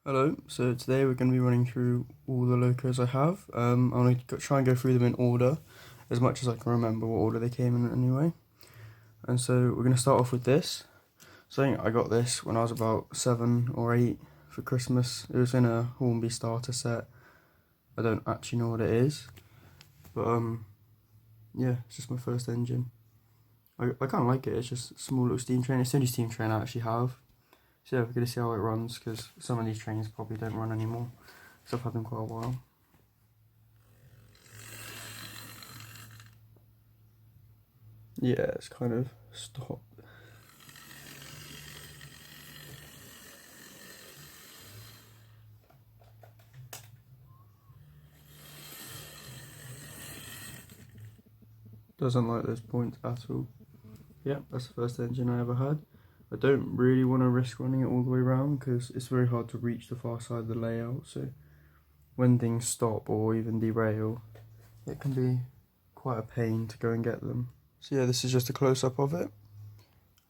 Hello, so today we're going to be running through all the locos I have. I'm going to try and go through them in order, as much as I can remember what order they came in anyway. And so we're going to start off with this. So I think I got this when I was about 7 or 8 for Christmas. It was in a Hornby starter set. I don't actually know what it is, but yeah, it's just my first engine. I kind of like it. It's just a small little steam train. It's the only steam train I actually have. So yeah, we're going to see how it runs, because some of these trains probably don't run anymore, because I've had them quite a while. Yeah, it's kind of stopped. Doesn't like those points at all. Yeah, that's the first engine I ever had. I don't really want to risk running it all the way around, because it's very hard to reach the far side of the layout, so when things stop or even derail, it can be quite a pain to go and get them. So yeah, this is just a close-up of it.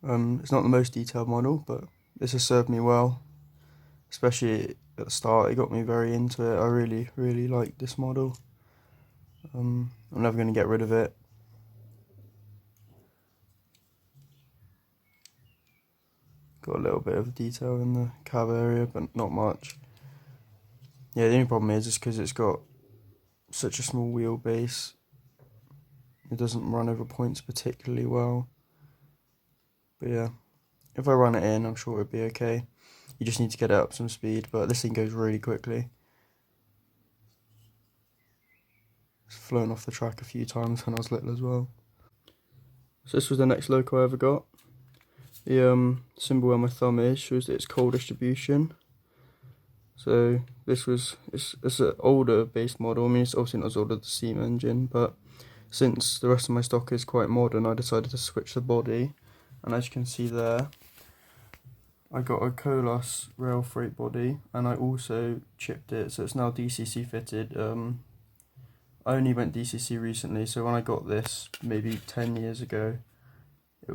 It's not the most detailed model, but this has served me well, especially at the start. It got me very into it. I really like this model. I'm never going to get rid of it. Got a little bit of detail in the cab area, but not much. Yeah, the only problem is because it's got such a small wheelbase, it doesn't run over points particularly well. But yeah, if I run it in, I'm sure it'll be okay. You just need to get it up some speed, but this thing goes really quickly. It's flown off the track a few times when I was little as well. So this was the next loco I ever got. The symbol where my thumb is shows that it's coal distribution. So this was, it's an older base model. I mean, it's obviously not as old as the steam engine, but since the rest of my stock is quite modern, I decided to switch the body. And as you can see there, I got a Colas rail freight body, and I also chipped it, so it's now DCC fitted. I only went DCC recently, so when I got this maybe 10 years ago, I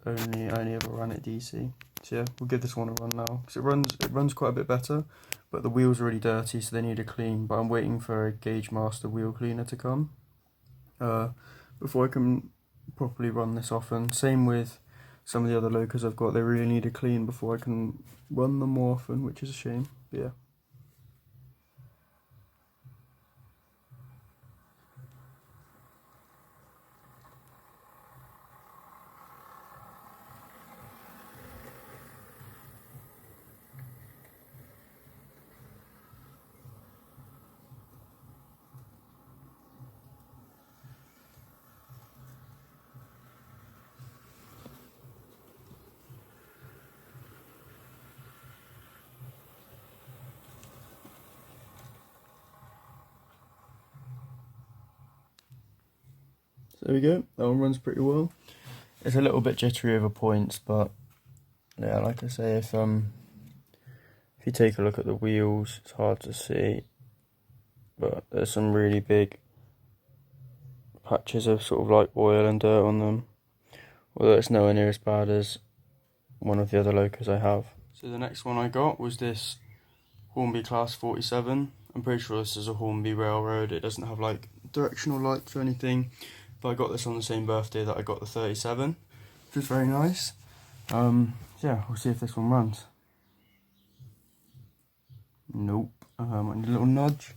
only ever ran it DC. So yeah, we'll give this one a run now, because it runs quite a bit better, but the wheels are really dirty, so they need a clean. But I'm waiting for a Gauge Master wheel cleaner to come before I can properly run this often. Same with some of the other locos I've got. They really need a clean before I can run them more often, which is a shame. But yeah. So there we go, that one runs pretty well. It's a little bit jittery over points, but yeah, like I say, if you take a look at the wheels, it's hard to see, but there's some really big patches of sort of like oil and dirt on them, although it's nowhere near as bad as one of the other locos I have. So the next one I got was this Hornby Class 47. I'm pretty sure this is a Hornby Railroad. It doesn't have like directional lights or anything, but I got this on the same birthday that I got the 37, which is very nice. Yeah, we'll see if this one runs. Nope. I need a little nudge.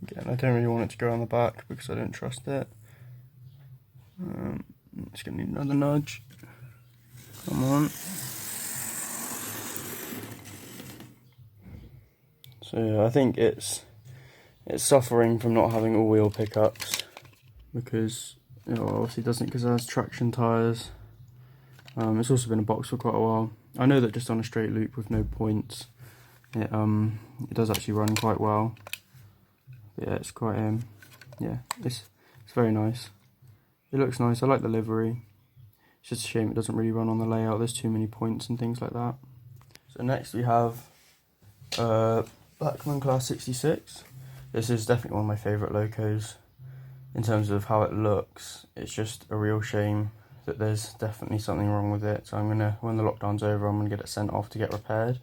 Again, I don't really want it to go on the back because I don't trust it. It's gonna need another nudge. Come on. So yeah, I think it's suffering from not having all-wheel pickups, because obviously it doesn't, because it has traction tyres. It's also been a box for quite a while. I know that just on a straight loop with no points, it does actually run quite well. But yeah, it's quite yeah, it's very nice. It looks nice. I like the livery. It's just a shame it doesn't really run on the layout. There's too many points and things like that. So next we have Bachmann Class 66. This is definitely one of my favourite locos in terms of how it looks. It's just a real shame that there's definitely something wrong with it. So I'm gonna, when the lockdown's over, I'm gonna get it sent off to get repaired.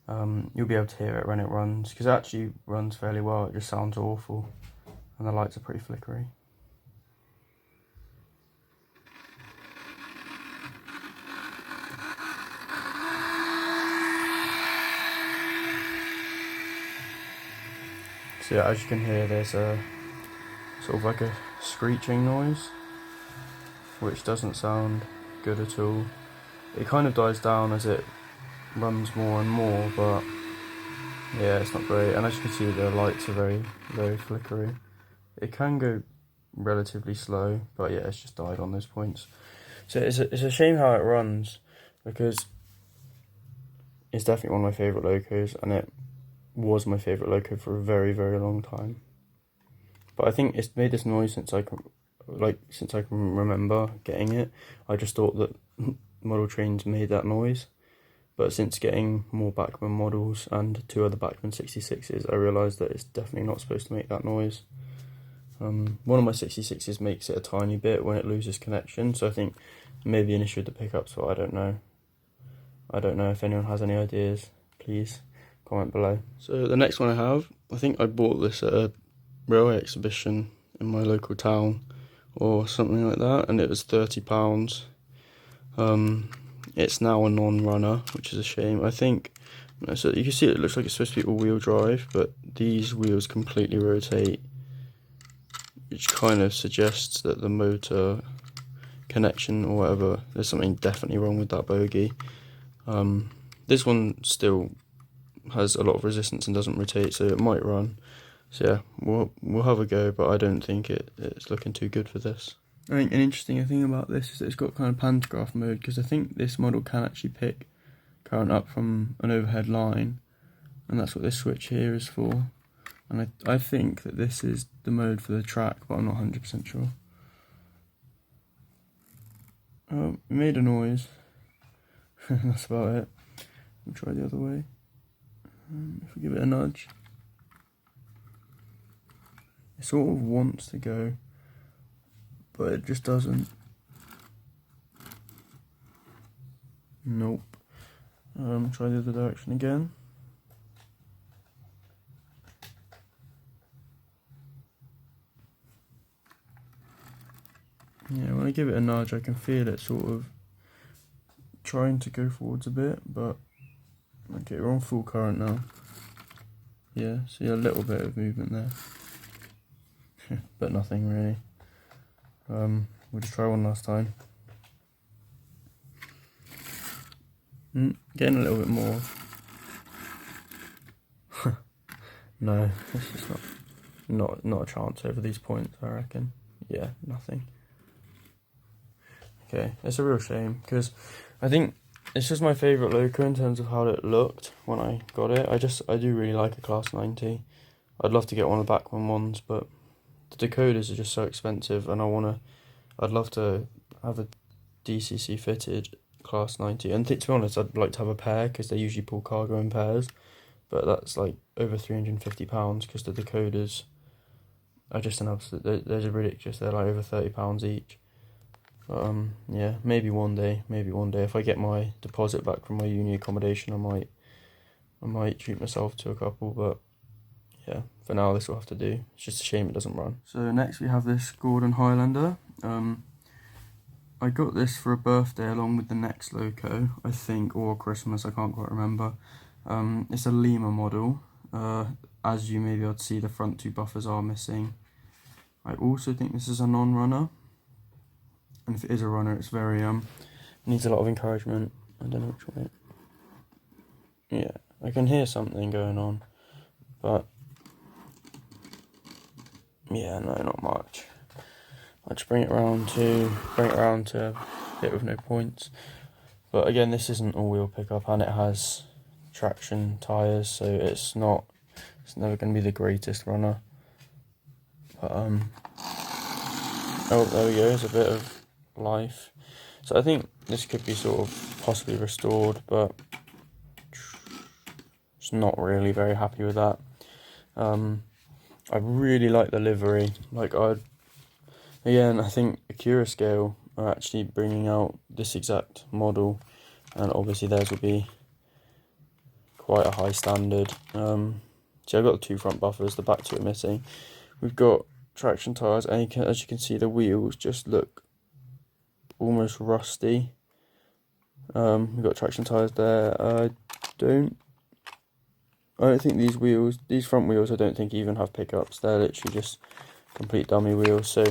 You'll be able to hear it when it runs, because it actually runs fairly well. It just sounds awful, and the lights are pretty flickery. So yeah, as you can hear, there's a sort of like a screeching noise, which doesn't sound good at all. It kind of dies down as it runs more and more, but yeah, it's not great. And as you can see, the lights are very, very flickery. It can go relatively slow, but yeah, it's just died on those points. So it's a shame how it runs, because it's definitely one of my favourite locos, and it was my favourite loco for a very, very long time. But I think it's made this noise since I can remember getting it. I just thought that model trains made that noise, but since getting more Bachmann models and 2 other Bachmann 66s, I realised that it's definitely not supposed to make that noise. One of my 66s makes it a tiny bit when it loses connection, so I think maybe an issue with the pickups, but I don't know. I don't know. If anyone has any ideas, please comment below. So the next one I have, I think I bought this at a railway exhibition in my local town or something like that, and it was £30. It's now a non-runner, which is a shame. I think, so you can see it looks like it's supposed to be all-wheel drive, but these wheels completely rotate, which kind of suggests that the motor connection or whatever, there's something definitely wrong with that bogie. This one still has a lot of resistance and doesn't rotate, so it might run. So yeah, we'll have a go, but I don't think it's looking too good for this. I think an interesting thing about this is that it's got kind of pantograph mode, because I think this model can actually pick current up from an overhead line, and that's what this switch here is for. And I think that this is the mode for the track, but I'm not 100% sure. Oh, it made a noise. That's about it. We'll try the other way. If we give it a nudge, it sort of wants to go, but it just doesn't. Nope. Try the other direction again. Yeah, when I give it a nudge, I can feel it sort of trying to go forwards a bit, but okay, we're on full current now. Yeah, see a little bit of movement there, but nothing really. We'll just try one last time. Getting a little bit more. No, it's just not a chance over these points, I reckon. Yeah, nothing. Okay, it's a real shame, because I think it's just my favourite loco in terms of how it looked when I got it. I do really like a Class 90. I'd love to get one of the Bachmann ones, but the decoders are just so expensive, and I'd love to have a DCC fitted Class 90. And to be honest, I'd like to have a pair, because they usually pull cargo in pairs, but that's like over £350, because the decoders are just an absolute, they're ridiculous. They're like over £30 each. But yeah, maybe one day if I get my deposit back from my uni accommodation, I might treat myself to a couple, but yeah, for now this will have to do. It's just a shame it doesn't run. So next we have this Gordon Highlander. I got this for a birthday along with the next loco, I think, or Christmas, I can't quite remember. It's a Lima model. As you may be able to see, the front 2 buffers are missing. I also think this is a non-runner. And if it is a runner, it's very needs a lot of encouragement. I don't know which way. Yeah, I can hear something going on, but yeah, no, not much. I'll just bring it around to a bit with no points. But again, this isn't all-wheel pickup, and it has traction tyres, so it's never going to be the greatest runner. But oh, there we go. There's a bit of life. So I think this could be sort of possibly restored, but it's not really very happy with that. I really like the livery. Again, I think Acura Scale are actually bringing out this exact model, and obviously theirs will be quite a high standard. So I've got the 2 front buffers, the back 2 are missing. We've got traction tyres, and as you can see, the wheels just look almost rusty. We've got traction tyres there. I don't think these front wheels, I don't think even have pickups. They're literally just complete dummy wheels. So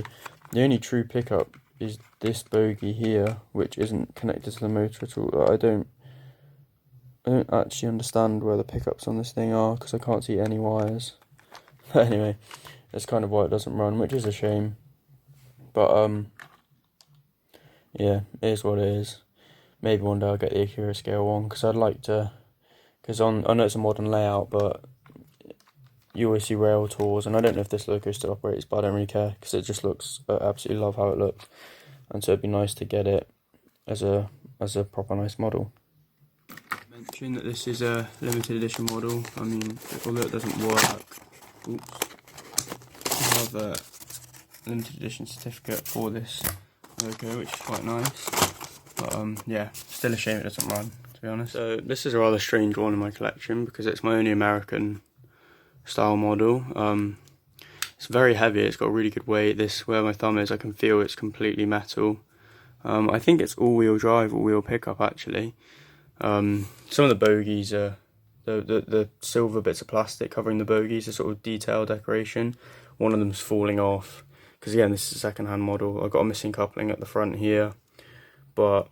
the only true pickup is this bogie here, which isn't connected to the motor at all. I don't actually understand where the pickups on this thing are, because I can't see any wires. But anyway, that's kind of why it doesn't run, which is a shame. But yeah, it is what it is. Maybe one day I'll get the Acura Scale one, because I'd like to. Because I know it's a modern layout, but you always see rail tours, and I don't know if this Loco still operates, but I don't really care, because it just looks. I absolutely love how it looks, and so it'd be nice to get it as a proper nice model. Mention that this is a limited edition model. I mean, although it doesn't work, I have a limited edition certificate for this Loco, which is quite nice. But yeah, still a shame it doesn't run, to be honest. So this is a rather strange one in my collection, because it's my only American style model. It's very heavy, it's got really good weight. This, where my thumb is, I can feel it's completely metal. I think it's all-wheel drive, all-wheel pickup actually. Some of the bogies are, the silver bits of plastic covering the bogies are sort of detail decoration. One of them's falling off, because again, this is a second-hand model. I've got a missing coupling at the front here, but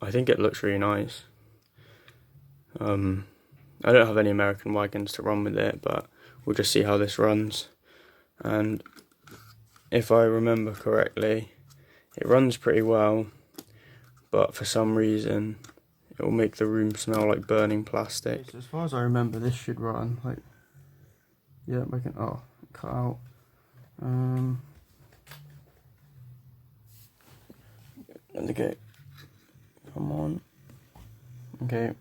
I think it looks really nice. I don't have any American wagons to run with it, but we'll just see how this runs. And if I remember correctly, it runs pretty well, but for some reason it will make the room smell like burning plastic. So as far as I remember, this should run. Like, yeah, I can. Oh, cut out. Let the gate. Come on. Okay.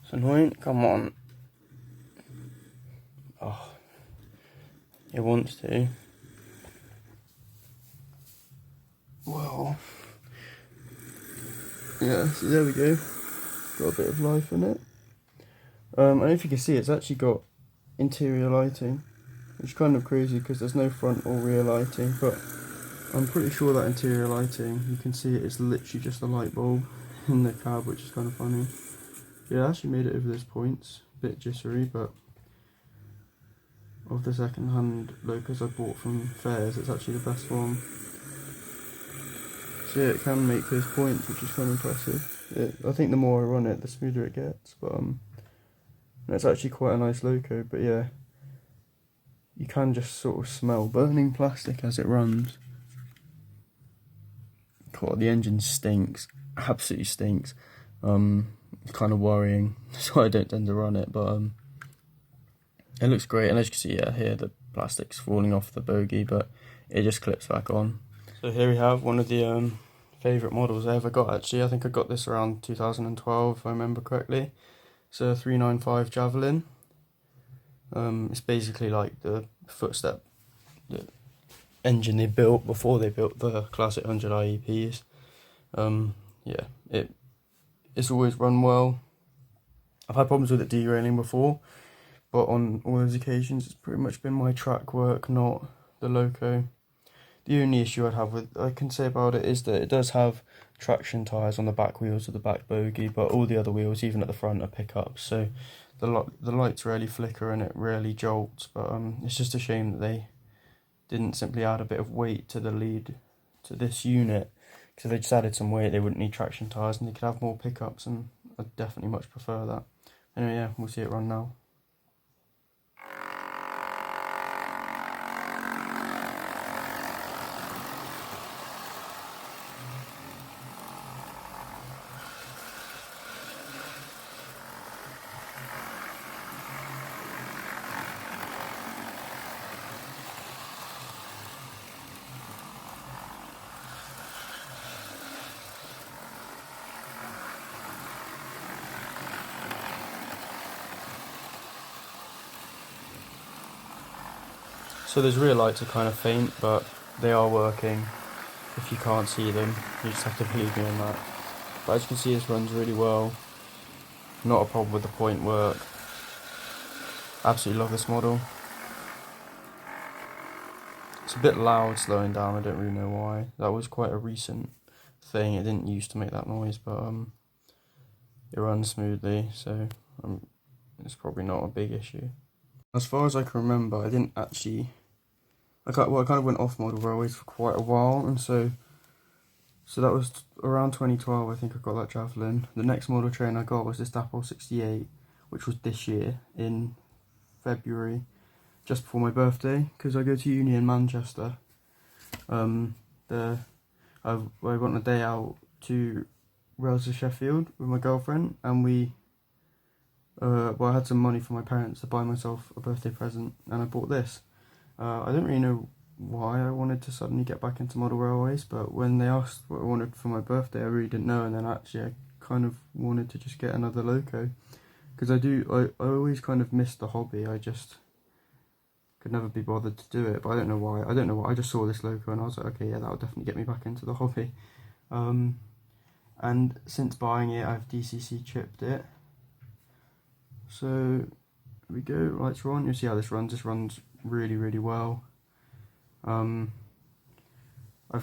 It's annoying. Come on. Oh, it wants to. Well, yeah, so there we go. Got a bit of life in it. And if you can see, it's actually got interior lighting, which is kind of crazy because there's no front or rear lighting, but I'm pretty sure that interior lighting, you can see it's literally just a light bulb in the cab, which is kind of funny. Yeah, I actually made it over this point. Bit jittery, but of the second-hand Locos I bought from fairs, it's actually the best one. So yeah, it can make those points, which is kind of impressive. I think the more I run it, the smoother it gets. But it's actually quite a nice Loco. But yeah, you can just sort of smell burning plastic as it runs. God, the engine stinks, absolutely stinks. It's kind of worrying, so I don't tend to run it. But it looks great, and as you can see, yeah, here the plastic's falling off the bogie, but it just clips back on. So here we have one of the favourite models I ever got, actually. I think I got this around 2012, if I remember correctly. It's a 395 Javelin. It's basically like the footstep, the engine they built before they built the Classic 100 IEPs. Yeah, it's always run well. I've had problems with it derailing before, but on all those occasions it's pretty much been my track work, not the Loco. The only issue I can say about it is that it does have traction tyres on the back wheels of the back bogie, but all the other wheels, even at the front, are pickups, so the lights rarely flicker and it rarely jolts. But it's just a shame that they didn't simply add a bit of weight to the lead to this unit, because if they just added some weight, they wouldn't need traction tyres and they could have more pickups, and I'd definitely much prefer that. Anyway, yeah, we'll see it run now. So those rear lights are kind of faint, but they are working. If you can't see them, you just have to believe me on that. But as you can see, this runs really well. Not a problem with the point work. Absolutely love this model. It's a bit loud slowing down, I don't really know why. That was quite a recent thing, it didn't used to make that noise, but it runs smoothly, so it's probably not a big issue. As far as I can remember, I didn't actually... I kind of went off model railways for quite a while, and so that was around 2012, I think I got that Javelin. The next model train I got was this DB 68, which was this year, in February, just before my birthday, because I go to uni in Manchester. I went a day out to Rails to Sheffield with my girlfriend, and I had some money from my parents to buy myself a birthday present, and I bought this. I don't really know why I wanted to suddenly get back into model railways, but when they asked what I wanted for my birthday, I really didn't know, and then actually I kind of wanted to just get another loco, because I always kind of missed the hobby. I just could never be bothered to do it, but I don't know why. I just saw this loco and I was like, okay, yeah, that'll definitely get me back into the hobby. And since buying it, I've DCC chipped it. So here we go, lights are on. You'll see how this runs. This runs really, really well. I've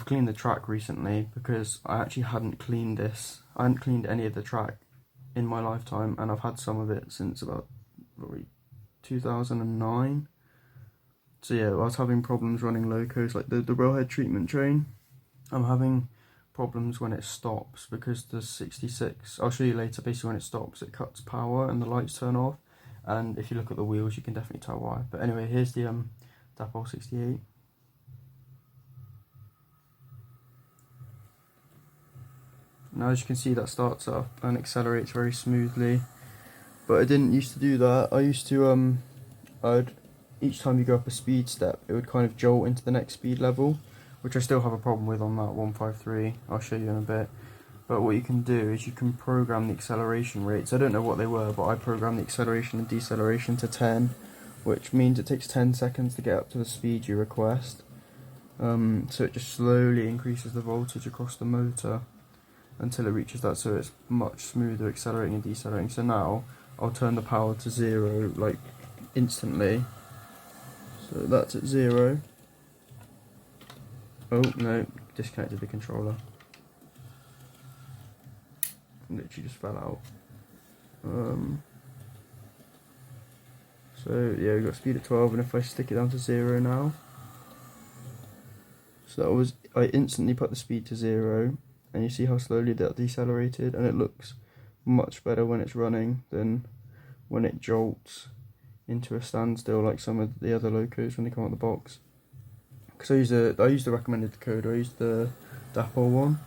cleaned the track recently because I actually hadn't cleaned this. I hadn't cleaned any of the track in my lifetime, and I've had some of it since about probably 2009. So yeah, I was having problems running locos, like the railhead treatment train. I'm having problems when it stops because the 66, I'll show you later, basically when it stops it cuts power and the lights turn off, and if you look at the wheels you can definitely tell why. But anyway, here's the DB 68. Now as you can see, that starts up and accelerates very smoothly, but I didn't used to do that. I used to each time you go up a speed step it would kind of jolt into the next speed level, which I still have a problem with on that 153, I'll show you in a bit. But what you can do is you can program the acceleration rates. I don't know what they were, but I programmed the acceleration and deceleration to 10, which means it takes 10 seconds to get up to the speed you request. So it just slowly increases the voltage across the motor until it reaches that, so it's much smoother accelerating and decelerating. So now I'll turn the power to 0 like instantly. So that's at 0. Oh no, disconnected the controller. Literally just fell out. So yeah, we've got speed at 12, and if I stick it down to 0 now, so that was, I instantly put the speed to 0, and you see how slowly that decelerated, and it looks much better when it's running than when it jolts into a standstill like some of the other locos when they come out of the box. Because I used the recommended decoder, I used the DAPO one.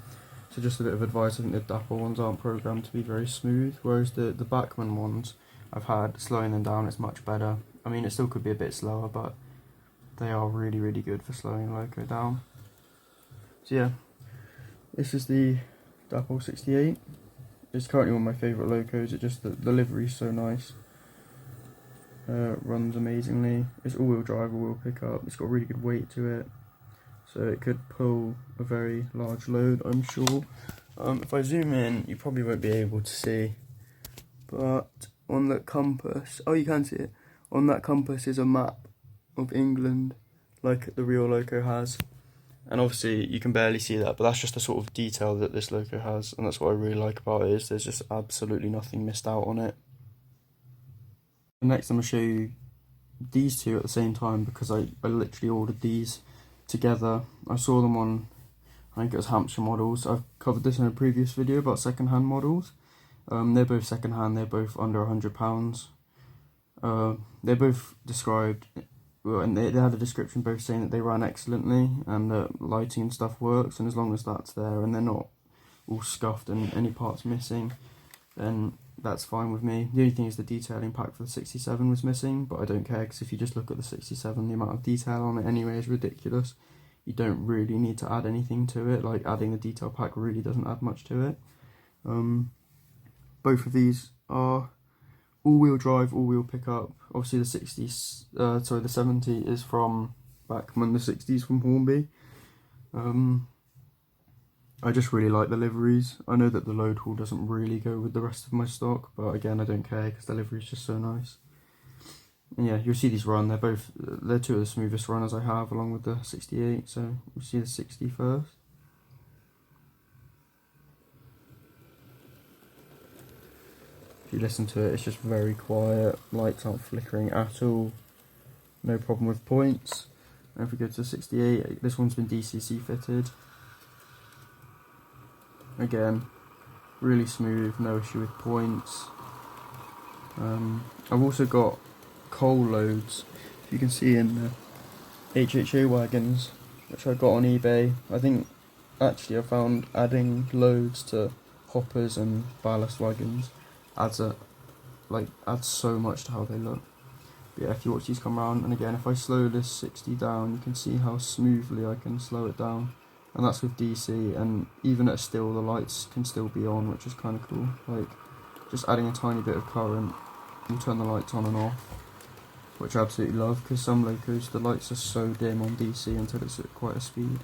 So just a bit of advice, I think the DAPO ones aren't programmed to be very smooth, whereas the Bachmann ones I've had, slowing them down is much better. I mean, it still could be a bit slower, but they are really, really good for slowing a loco down. So yeah, this is the DB 68. It's currently one of my favourite locos. It just, the livery is so nice. Runs amazingly. It's all-wheel drive, all-wheel pickup. It's got really good weight to it, so it could pull a very large load, I'm sure. If I zoom in, you probably won't be able to see, but on the compass, oh, you can see it. On that compass is a map of England, like the real loco has. And obviously you can barely see that, but that's just the sort of detail that this loco has, and that's what I really like about it, is there's just absolutely nothing missed out on it. Next I'm going to show you these two at the same time, because I literally ordered these together. I saw them on, I think it was Hampshire Models. I've covered this in a previous video about second-hand models. They're both second-hand, they're both under £100. They're both described, well, and they had a description both saying that they ran excellently and that lighting and stuff works, and as long as that's there and they're not all scuffed and any parts missing, then that's fine with me. The only thing is the detailing pack for the 67 was missing, but I don't care, because if you just look at the 67, the amount of detail on it anyway is ridiculous. You don't really need to add anything to it, like adding the detail pack really doesn't add much to it. Both of these are all-wheel drive, all-wheel pickup. Obviously the 70 is from Bachmann, the 60s from Hornby. I just really like the liveries. I know that the load haul doesn't really go with the rest of my stock, but again, I don't care because the livery is just so nice. And yeah, you'll see these run. They're two of the smoothest runners I have, along with the 68. So we'll see the 60 first. If you listen to it, it's just very quiet. Lights aren't flickering at all. No problem with points. And if we go to the 68, this one's been DCC fitted. Again, really smooth, no issue with points. I've also got coal loads, if you can see in the HHA wagons, which I got on eBay. I think actually I found adding loads to hoppers and ballast wagons adds so much to how they look. But yeah, if you watch these come around, and again, if I slow this 60 down, you can see how smoothly I can slow it down. And that's with DC, and even at still, the lights can still be on, which is kind of cool. Like, just adding a tiny bit of current will turn the lights on and off, which I absolutely love, because some locos, the lights are so dim on DC until it's at quite a speed.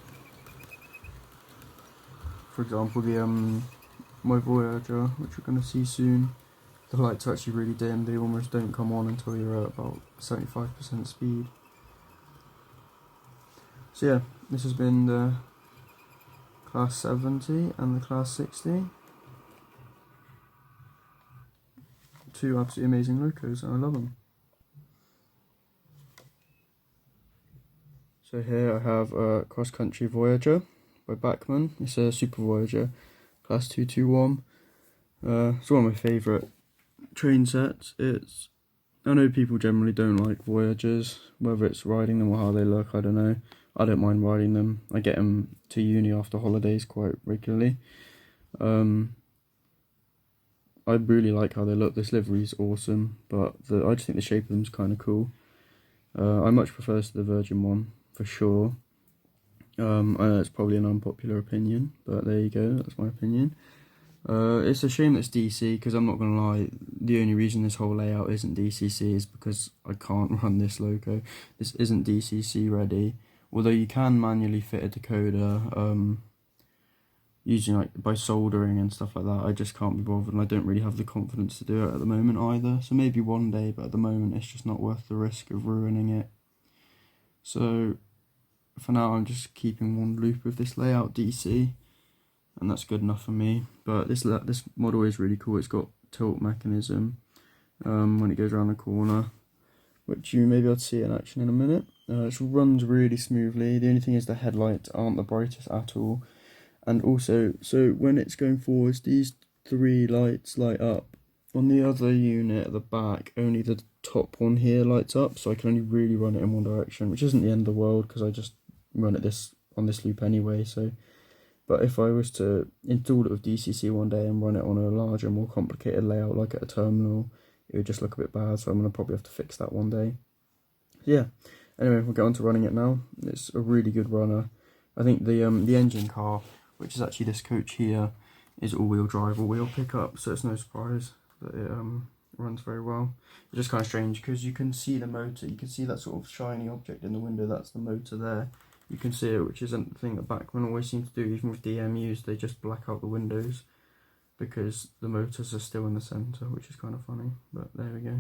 For example, my Voyager, which we're going to see soon, the lights are actually really dim. They almost don't come on until you're at about 75% speed. So yeah, this has been the Class 70 and the Class 60. Two absolutely amazing locos, and I love them. So here I have a Cross Country Voyager by Bachmann. It's a Super Voyager, Class 221. It's one of my favourite train sets. I know people generally don't like Voyagers, whether it's riding them or how they look, I don't know. I don't mind riding them. I get them to uni after holidays quite regularly. I really like how they look. This livery is awesome, but I just think the shape of them is kind of cool. I much prefer to the Virgin one, for sure. I know it's probably an unpopular opinion, but there you go, that's my opinion. It's a shame that it's DC, because I'm not going to lie, the only reason this whole layout isn't DCC is because I can't run this loco. This isn't DCC ready, although you can manually fit a decoder using by soldering and stuff like that. I just can't be bothered, and I don't really have the confidence to do it at the moment either. So maybe one day, but at the moment it's just not worth the risk of ruining it. So for now I'm just keeping one loop of this layout DC, and that's good enough for me. But this model is really cool. It's got tilt mechanism when it goes around the corner, which you may be able to see in action in a minute. It runs really smoothly. The only thing is the headlights aren't the brightest at all. And also, so when it's going forwards, these three lights light up. On the other unit at the back, only the top one here lights up, so I can only really run it in one direction, which isn't the end of the world, because I just run it on this loop anyway. So, but if I was to install it with DCC one day and run it on a larger, more complicated layout, like at a terminal, it would just look a bit bad, so I'm going to probably have to fix that one day. Yeah, anyway, we'll get on to running it now. It's a really good runner. I think the engine car, which is actually this coach here, is all-wheel drive, all-wheel pickup, so it's no surprise that it runs very well. It's just kind of strange, because you can see the motor, you can see that sort of shiny object in the window, that's the motor there. You can see it, which isn't the thing that Bachmann always seems to do. Even with DMUs, they just black out the windows, because the motors are still in the centre, which is kind of funny, but there we go.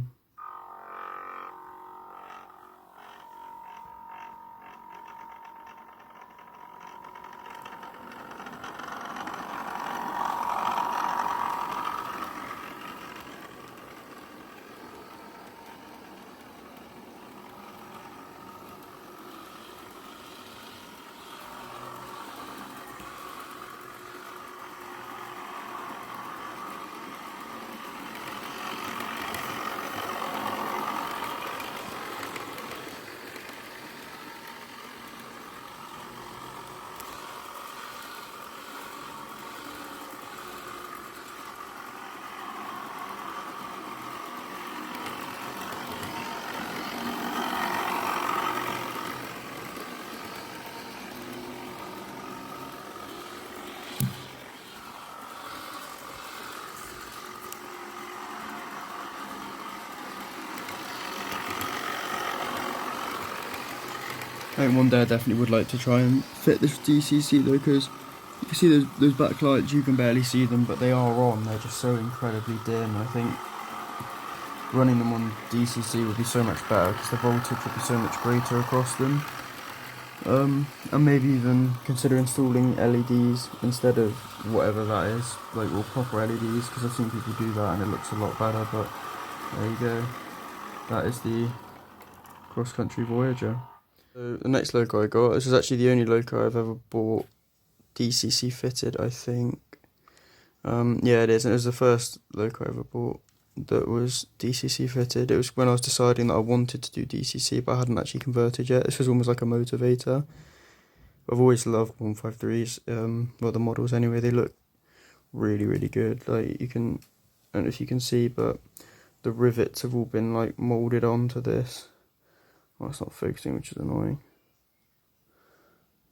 think one day I definitely would like to try and fit this DCC though, because you can see those backlights, you can barely see them, but they are on. They're just so incredibly dim. I think running them on DCC would be so much better because the voltage would be so much greater across them. And maybe even consider installing LEDs instead of whatever that is, like all proper LEDs, because I've seen people do that and it looks a lot better. But there you go, that is the cross-country Voyager. So the next Loco I got, this is actually the only Loco I've ever bought DCC fitted, I think. Yeah, it is, and it was the first Loco I ever bought that was DCC fitted. It was when I was deciding that I wanted to do DCC, but I hadn't actually converted yet. This was almost like a motivator. I've always loved 153s, well, the models anyway, they look really, really good. Like, you can, I don't know if you can see, but the rivets have all been like moulded onto this. Well, it's not focusing, which is annoying.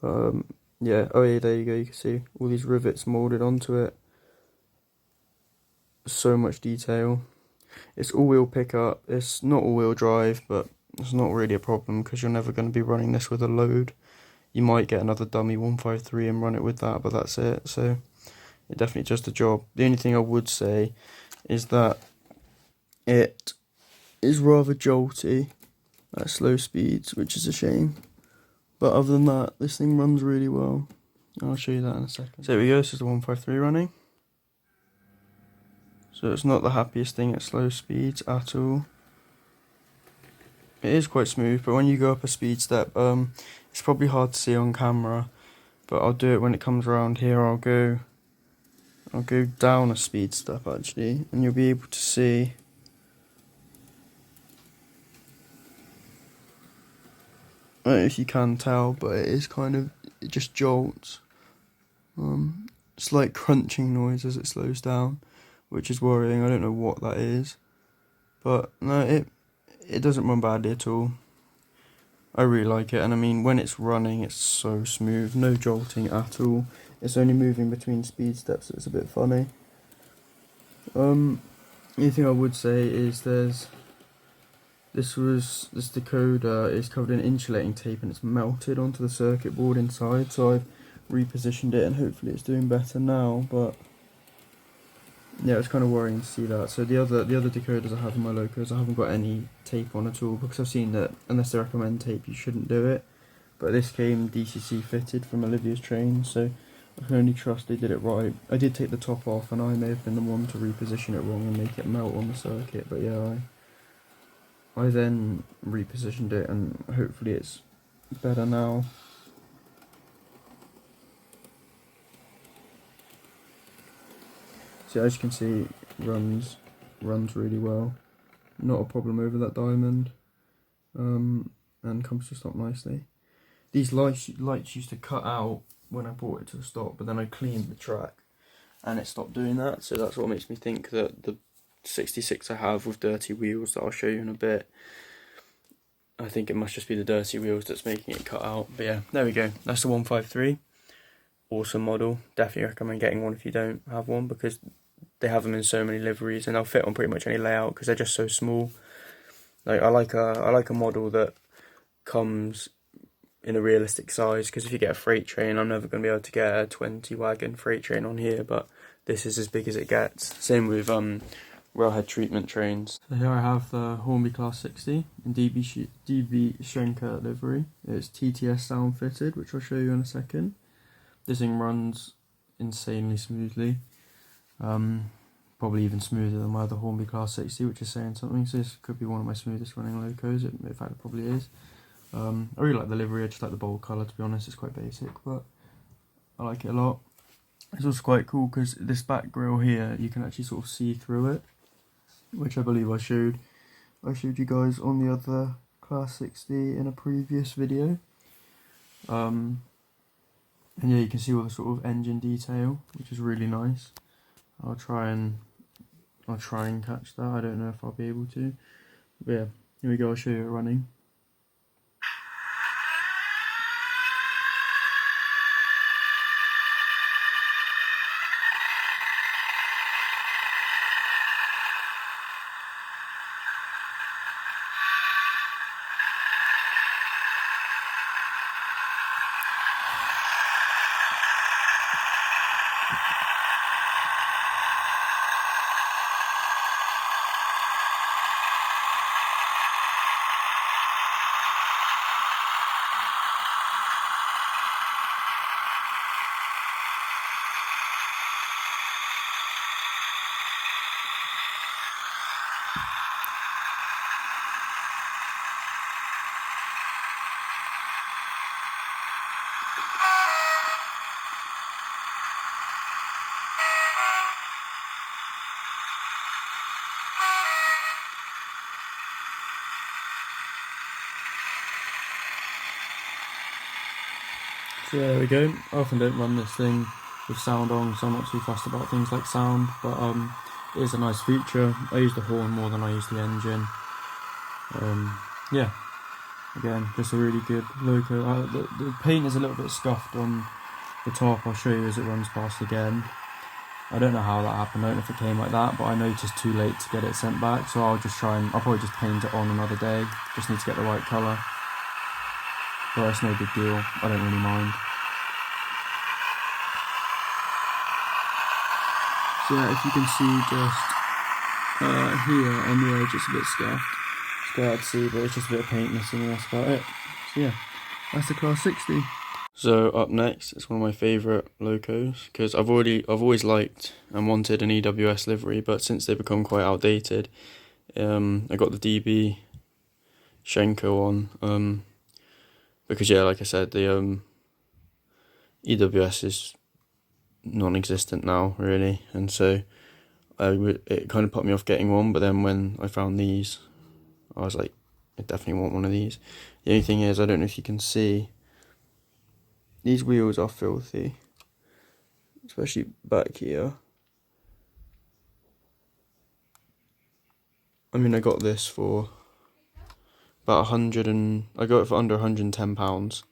Yeah, oh yeah, there you go, you can see all these rivets moulded onto it. So much detail. It's all-wheel pickup. It's not all-wheel drive, but it's not really a problem because you're never going to be running this with a load. You might get another dummy 153 and run it with that, but that's it. So it definitely does the job. The only thing I would say is that it is rather jolty at slow speeds, which is a shame. But other than that, this thing runs really well. I'll show you that in a second. So here we go, this is the 153 running. So it's not the happiest thing at slow speeds at all. It is quite smooth, but when you go up a speed step, it's probably hard to see on camera. But I'll do it when it comes around here. I'll go down a speed step actually, and you'll be able to see. I don't know if you can tell, but it is kind of, it just jolts. It's like crunching noise as it slows down, which is worrying. I don't know what that is, but no, it doesn't run badly at all. I really like it, and I mean, when it's running, it's so smooth, no jolting at all. It's only moving between speed steps, so it's a bit funny. The only thing I would say is this decoder is covered in insulating tape and it's melted onto the circuit board inside, so I've repositioned it and hopefully it's doing better now, but yeah, it's kind of worrying to see that. So the other decoders I have in my Locos, I haven't got any tape on at all, because I've seen that unless they recommend tape you shouldn't do it, but this came DCC fitted from Olivia's train, so I can only trust they did it right. I did take the top off and I may have been the one to reposition it wrong and make it melt on the circuit, but yeah, I then repositioned it and hopefully it's better now. So as you can see, runs really well. Not a problem over that diamond, and comes to stop nicely. These lights used to cut out when I brought it to a stop, but then I cleaned the track and it stopped doing that. So that's what makes me think that the 66 I have with dirty wheels that I'll show you in a bit, I think it must just be the dirty wheels that's making it cut out. But yeah, there we go. That's the 153. Awesome model. Definitely recommend getting one if you don't have one, because they have them in so many liveries and they'll fit on pretty much any layout because they're just so small. Like I like a model that comes in a realistic size, because if you get a freight train, I'm never going to be able to get a 20 wagon freight train on here, but this is as big as it gets. Same with railhead treatment trains. So here I have the Hornby Class 60 in DB Schenker livery. It's TTS sound fitted, which I'll show you in a second. This thing runs insanely smoothly, probably even smoother than my other Hornby Class 60, which is saying something. So this could be one of my smoothest running Locos, in fact it probably is. I really like the livery, I just like the bold colour, to be honest. It's quite basic, but I like it a lot. It's also quite cool because this back grille here, you can actually sort of see through it, which I believe I showed you guys on the other Class 60 in a previous video. And yeah, you can see all the sort of engine detail, which is really nice. I'll try and catch that. I don't know if I'll be able to. But yeah, here we go, I'll show you it running. So there we go. I often don't run this thing with sound on, so I'm not too fussed about things like sound, but it is a nice feature. I use the horn more than I use the engine. Yeah, again, just a really good Loco. The paint is a little bit scuffed on the top. I'll show you as it runs past again. I don't know how that happened, I don't know if it came like that, but I noticed too late to get it sent back, so I'll probably just paint it on another day. Just need to get the right colour. But it's no big deal, I don't really mind. So yeah, if you can see just here on the edge, it's a bit scuffed. It's quite hard to see, but it's just a bit of paint missing and that's about it. So yeah, that's the Class 60. So up next, it's one of my favourite Locos, because I've always liked and wanted an EWS livery, but since they've become quite outdated, I got the DB Schenker one, because yeah, like I said, the EWS is non-existent now, really, and so it kind of put me off getting one, but then when I found these, I was like, I definitely want one of these. The only thing is, I don't know if you can see, these wheels are filthy, especially back here. I mean, I got this for about I got it for under £110,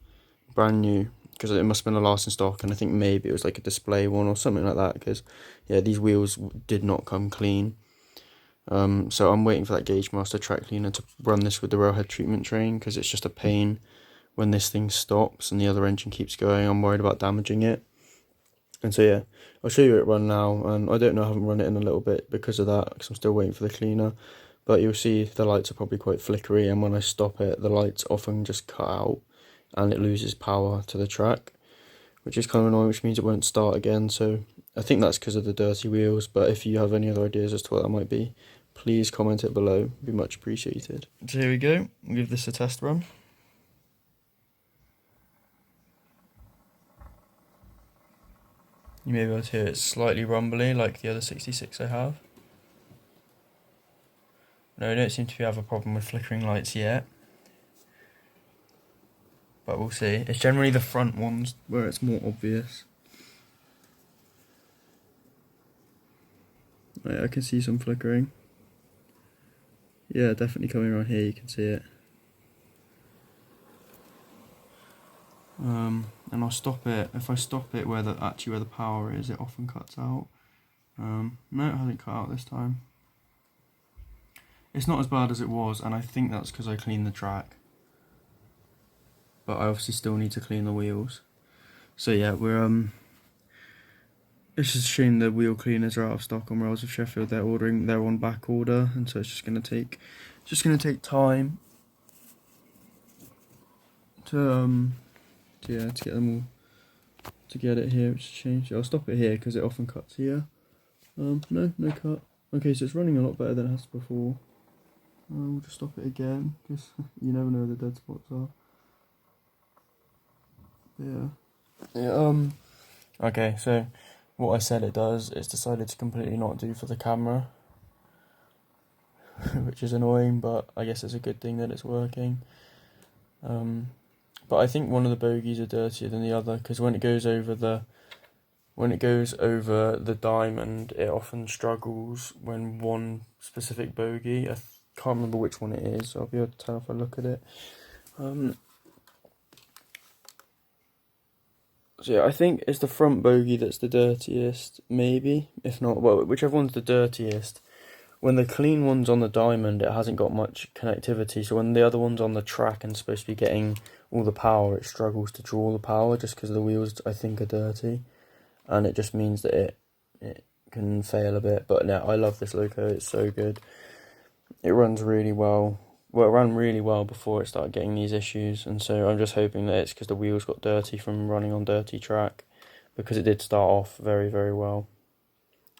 brand new, because it must have been a last in stock, and I think maybe it was like a display one or something like that, because yeah, these wheels did not come clean. So I'm waiting for that Gauge Master track cleaner to run this with the railhead treatment train, because it's just a pain when this thing stops and the other engine keeps going. I'm worried about damaging it. And so yeah, I'll show you it run now, and I don't know, I haven't run it in a little bit because of that, because I'm still waiting for the cleaner. But you'll see the lights are probably quite flickery, and when I stop it, the lights often just cut out and it loses power to the track, which is kind of annoying, which means it won't start again. So I think that's because of the dirty wheels, but if you have any other ideas as to what that might be, please comment it below, it'd be much appreciated. So here we go, we'll give this a test run. You may be able to hear it slightly rumbly like the other 66 I have. No, I don't seem to have a problem with flickering lights yet, but we'll see. It's generally the front ones where it's more obvious. Right, I can see some flickering. Yeah, definitely coming around here, you can see it. And I'll stop it. If I stop it where the power is, it often cuts out. No, it hasn't cut out this time. It's not as bad as it was, and I think that's because I cleaned the track. But I obviously still need to clean the wheels. So yeah, it's just a shame the wheel cleaners are out of stock on Rails of Sheffield. They're on back order, and so it's just gonna take time to get them all, to get it here. It's changed. I'll stop it here because it often cuts here. No cut. Okay, so it's running a lot better than it has before. We'll just stop it again, because you never know where the dead spots are. Yeah. Okay, so what I said it does, it's decided to completely not do for the camera, which is annoying, but I guess it's a good thing that it's working. But I think one of the bogies are dirtier than the other, because when it goes over the diamond, it often struggles when one specific bogie, I can't remember which one it is, so I'll be able to tell if I look at it. So yeah, I think it's the front bogie that's the dirtiest, maybe, if not, well, whichever one's the dirtiest. When the clean one's on the diamond, it hasn't got much connectivity, so when the other one's on the track and supposed to be getting all the power, it struggles to draw the power just because the wheels, I think, are dirty, and it just means that it can fail a bit. But yeah, I love this Loco, it's so good. It runs really well. Well, it ran really well before it started getting these issues, and so I'm just hoping that it's because the wheels got dirty from running on dirty track, because it did start off very, very well.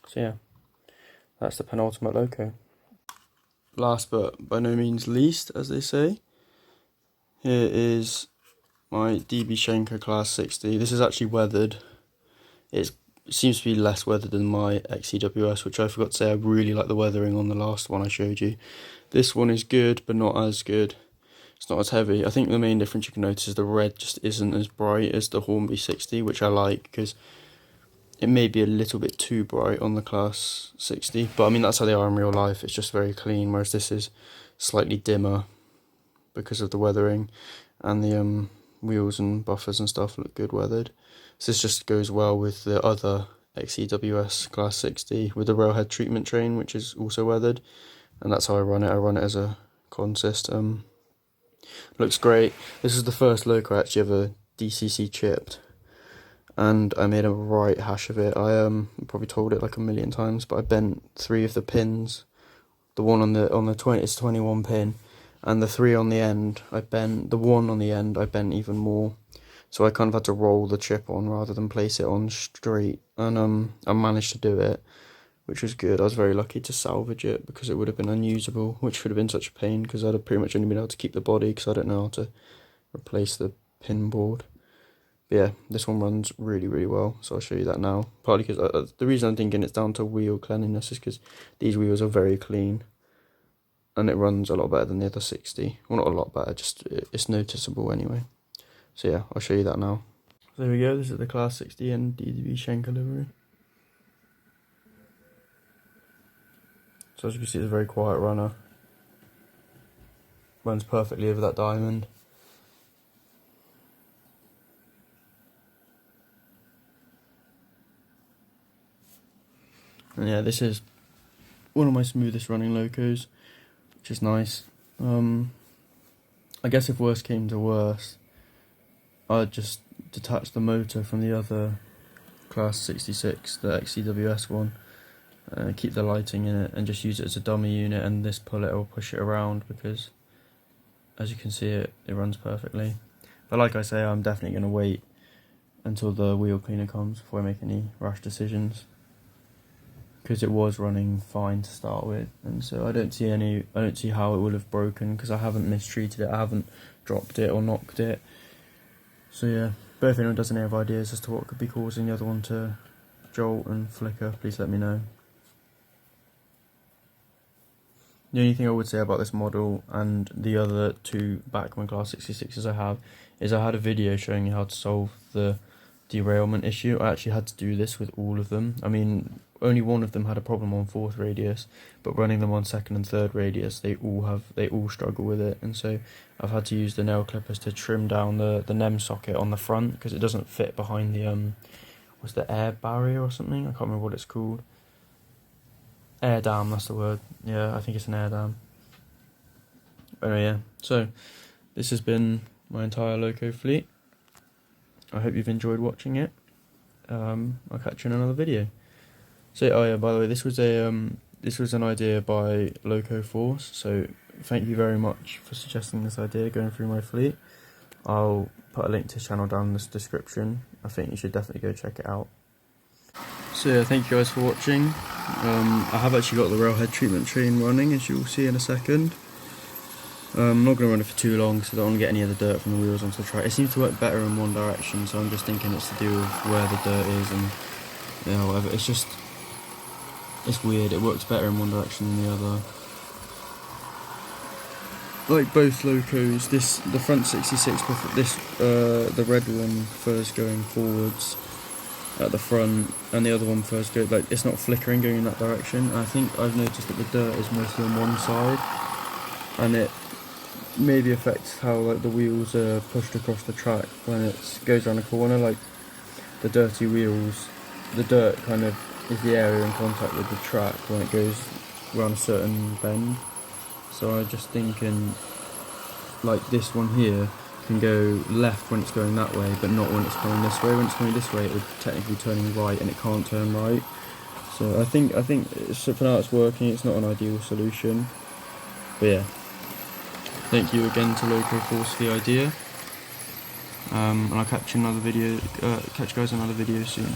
So yeah, that's the penultimate Loco. Last but by no means least, as they say, here is my DB Schenker Class 60. This is actually weathered. It seems to be less weathered than my XEWS, which I forgot to say I really like the weathering on the last one I showed you. This one is good, but not as good. It's not as heavy. I think the main difference you can notice is the red just isn't as bright as the Hornby 60, which I like because it may be a little bit too bright on the Class 60, but I mean that's how they are in real life. It's just very clean, whereas this is slightly dimmer because of the weathering, and the wheels and buffers and stuff look good weathered. So this just goes well with the other XEWS Class 60 with the railhead treatment train, which is also weathered, and that's how I run it. I run it as a consist. Looks great. This is the first Loco I actually ever DCC chipped, and I made a right hash of it. I probably told it like a million times, but I bent 3 of the pins. The one on the 20, it's 21 pin, and the 3 on the end I bent. The one on the end I bent even more. So I kind of had to roll the chip on rather than place it on straight, and I managed to do it, which was good. I was very lucky to salvage it because it would have been unusable, which would have been such a pain because I'd have pretty much only been able to keep the body because I don't know how to replace the pin board. But yeah, this one runs really, really well, so I'll show you that now. Partly because the reason I'm thinking it's down to wheel cleanliness is because these wheels are very clean, and it runs a lot better than the other 60. Well, not a lot better, just it's noticeable anyway. So yeah, I'll show you that now. So there we go, this is the Class 60 and DB Schenker livery. So as you can see, it's a very quiet runner. Runs perfectly over that diamond. And yeah, this is one of my smoothest running locos, which is nice. I guess if worse came to worse, I'd just detach the motor from the other Class 66, the XEWS one, keep the lighting in it and just use it as a dummy unit, and this pull it or push it around because as you can see it runs perfectly. But like I say, I'm definitely going to wait until the wheel cleaner comes before I make any rash decisions, because it was running fine to start with, and so I don't see how it would have broken because I haven't mistreated it, I haven't dropped it or knocked it. So yeah, but if anyone does any other ideas as to what could be causing the other one to jolt and flicker, please let me know. The only thing I would say about this model and the other 2 Bachmann Class 66s I have is I had a video showing you how to solve the derailment issue. I actually had to do this with all of them. I mean, only one of them had a problem on 4th radius, but running them on 2nd and 3rd radius, they all struggle with it, and so I've had to use the nail clippers to trim down the NEM socket on the front because it doesn't fit behind the what's the air barrier or something? I can't remember what it's called. Air dam, that's the word. Yeah, I think it's an air dam. Anyway, yeah. So this has been my entire Loco fleet. I hope you've enjoyed watching it. I'll catch you in another video. So, oh yeah, by the way, this was an idea by Loco Force, so thank you very much for suggesting this idea, going through my fleet. I'll put a link to his channel down in the description. I think you should definitely go check it out. So yeah, thank you guys for watching. I have actually got the railhead treatment train running, as you'll see in a second. I'm not going to run it for too long, so I don't want to get any of the dirt from the wheels onto the track. It seems to work better in one direction, so I'm just thinking it's to do with where the dirt is and whatever. It's weird, it works better in one direction than the other. Like both Locos, the front 66, the red one first going forwards at the front, and the other one first it's not flickering going in that direction. And I think I've noticed that the dirt is mostly on one side, and it maybe affects how the wheels are pushed across the track when it goes around a corner. Like the dirty wheels, the dirt kind of is the area in contact with the track when it goes around a certain bend. So I'm just thinking, like this one here can go left when it's going that way, but not when it's going this way. When it's going this way, it would technically be turning right, and it can't turn right. So I think for now it's working. It's not an ideal solution, but yeah. Thank you again to Loco Force for the idea, and I'll catch you guys in another video soon.